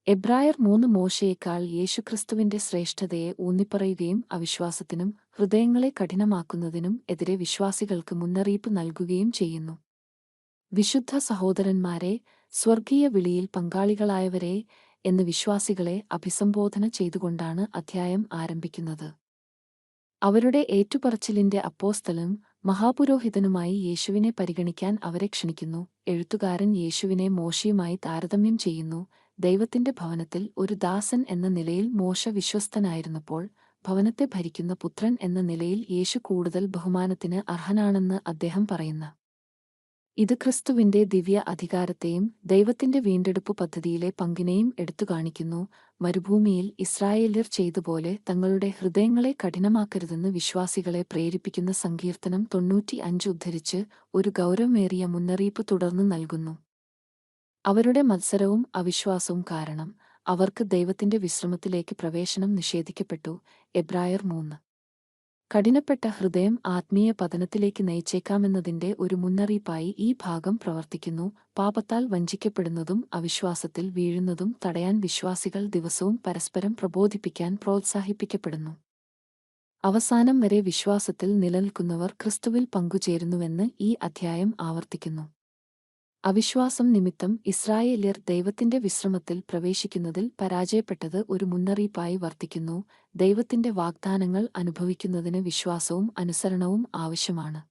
എബ്രായർ 3 മോശയേക്കാൾ യേശുക്രിസ്തുവിന്റെ ശ്രേഷ്ഠതയെ ഊന്നിപ്പറയുകയും അവിശ്വാസത്തിനും ഹൃദയങ്ങളെ കഠിനമാക്കുന്നതിനും എതിരെ വിശ്വാസികൾക്ക് മുന്നറിയിപ്പ് നൽകുകയും ചെയ്യുന്നു. വിശുദ്ധ സഹോദരന്മാരെ, സ്വർഗീയ വിളിയിൽ പങ്കാളികളായവരെ എന്ന് വിശ്വാസികളെ അഭിസംബോധന ചെയ്തുകൊണ്ടാണ് അധ്യായം ആരംഭിക്കുന്നത്. അവരുടെ ഏറ്റുപറച്ചിലിന്റെ അപ്പോസ്തലനും മഹാപുരോഹിതനുമായി യേശുവിനെ പരിഗണിക്കാൻ അവരെ ക്ഷണിക്കുന്നു. എഴുത്തുകാരൻ യേശുവിനെ മോശയുമായി താരതമ്യം ചെയ്യുന്നു. ദൈവത്തിന്റെ ഭവനത്തിൽ ഒരു ദാസൻ എന്ന നിലയിൽ മോശ വിശ്വസ്തനായിരുന്നപ്പോൾ, ഭവനത്തെ ഭരിക്കുന്ന പുത്രൻ എന്ന നിലയിൽ യേശു കൂടുതൽ ബഹുമാനത്തിന് അർഹനാണെന്ന് അദ്ദേഹം പറയുന്നു. ഇത് ക്രിസ്തുവിന്റെ ദിവ്യ അധികാരത്തെയും ദൈവത്തിന്റെ വീണ്ടെടുപ്പു പദ്ധതിയിലെ പങ്കിനെയും എടുത്തുകാണിക്കുന്നു. മരുഭൂമിയിൽ ഇസ്രായേല്യർ ചെയ്തുപോലെ തങ്ങളുടെ ഹൃദയങ്ങളെ കഠിനമാക്കരുതെന്ന് വിശ്വാസികളെ പ്രേരിപ്പിക്കുന്ന സങ്കീർത്തനം 95 ഉദ്ധരിച്ച് ഒരു ഗൗരവമേറിയ മുന്നറിയിപ്പ് തുടർന്ന് നൽകുന്നു. അവരുടെ മത്സരവും അവിശ്വാസവും കാരണം അവർക്ക് ദൈവത്തിന്റെ വിശ്രമത്തിലേക്ക് പ്രവേശനം നിഷേധിക്കപ്പെട്ടു. എബ്രായർ 3. കഠിനപ്പെട്ട ഹൃദയം ആത്മീയ പതനത്തിലേക്ക് നയിച്ചേക്കാമെന്നതിന്റെ ഒരു മുന്നറിയിപ്പായി ഈ ഭാഗം പ്രവർത്തിക്കുന്നു. പാപത്താൽ വഞ്ചിക്കപ്പെടുന്നതും അവിശ്വാസത്തിൽ വീഴുന്നതും തടയാൻ വിശ്വാസികൾ ദിവസവും പരസ്പരം പ്രബോധിപ്പിക്കാൻ പ്രോത്സാഹിപ്പിക്കപ്പെടുന്നു. അവസാനം വരെ വിശ്വാസത്തിൽ നിലനിൽക്കുന്നവർ ക്രിസ്തുവിൽ പങ്കുചേരുന്നുവെന്ന് ഈ അധ്യായം ആവർത്തിക്കുന്നു. അവിശ്വാസം നിമിത്തം ഇസ്രായേല്യർ ദൈവത്തിന്റെ വിശ്രമത്തിൽ പ്രവേശിക്കുന്നതിൽ പരാജയപ്പെട്ടത് ഒരു മുന്നറിയിപ്പായി വർത്തിക്കുന്നു. ദൈവത്തിന്റെ വാഗ്ദാനങ്ങൾ അനുഭവിക്കുന്നതിന് വിശ്വാസവും അനുസരണവും ആവശ്യമാണ്.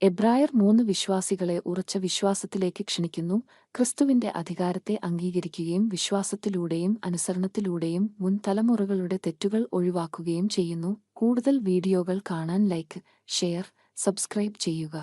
എബ്രായർ 3 വിശ്വാസികളെ ഉറച്ച വിശ്വാസത്തിലേക്ക് ക്ഷണിക്കുന്നു. ക്രിസ്തുവിന്റെ അധികാരത്തെ അംഗീകരിക്കുകയും വിശ്വാസത്തിലൂടെയും അനുസരണത്തിലൂടെയും മുൻ തലമുറകളുടെ തെറ്റുകൾ ഒഴിവാക്കുകയും ചെയ്യുന്നു. കൂടുതൽ വീഡിയോകൾ കാണാൻ ലൈക്ക്, ഷെയർ, സബ്സ്ക്രൈബ് ചെയ്യുക.